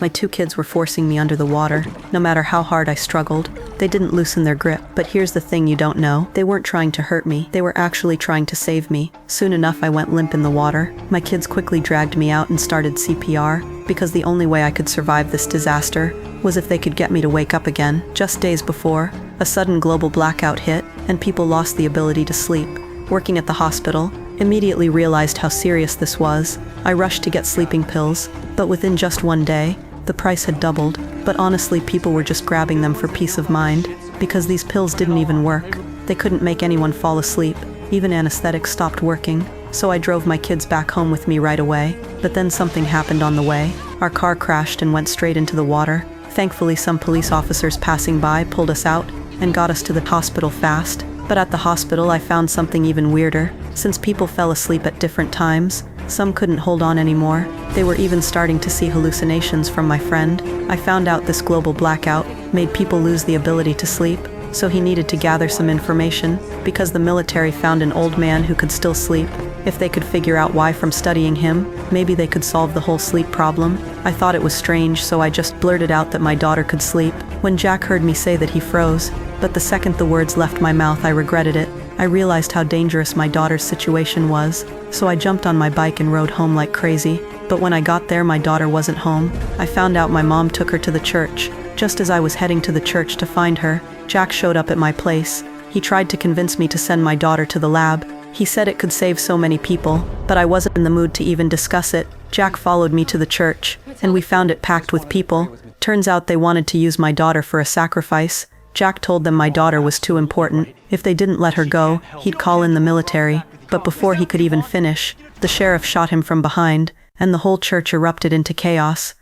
My two kids were forcing me under the water. No matter how hard I struggled, they didn't loosen their grip. But here's the thing you don't know. They weren't trying to hurt me. They were actually trying to save me. Soon enough, I went limp in the water. My kids quickly dragged me out and started CPR, because the only way I could survive this disaster was if they could get me to wake up again. Just days before, a sudden global blackout hit, and people lost the ability to sleep. Working at the hospital, immediately realized how serious this was. I rushed to get sleeping pills, but within just one day, the price had doubled. But honestly, people were just grabbing them for peace of mind, because these pills didn't even work. They couldn't make anyone fall asleep. Even anesthetics stopped working. So I drove my kids back home with me right away. But then something happened on the way. Our car crashed and went straight into the water. Thankfully, some police officers passing by pulled us out and got us to the hospital fast. But at the hospital, I found something even weirder. Since people fell asleep at different times, some couldn't hold on anymore. They were even starting to see hallucinations from my friend. I found out this global blackout made people lose the ability to sleep, so he needed to gather some information, because the military found an old man who could still sleep. If they could figure out why from studying him, maybe they could solve the whole sleep problem. I thought it was strange, so I just blurted out that my daughter could sleep. When Jack heard me say that, he froze. But the second the words left my mouth, I regretted it. I realized how dangerous my daughter's situation was, so I jumped on my bike and rode home like crazy. But when I got there, my daughter wasn't home. I found out my mom took her to the church. Just as I was heading to the church to find her, Jack showed up at my place. He tried to convince me to send my daughter to the lab. He said it could save so many people, but I wasn't in the mood to even discuss it. Jack followed me to the church, and we found it packed with people. Turns out they wanted to use my daughter for a sacrifice. Jack told them my daughter was too important. If they didn't let her go, he'd call in the military. But before he could even finish, the sheriff shot him from behind, and the whole church erupted into chaos.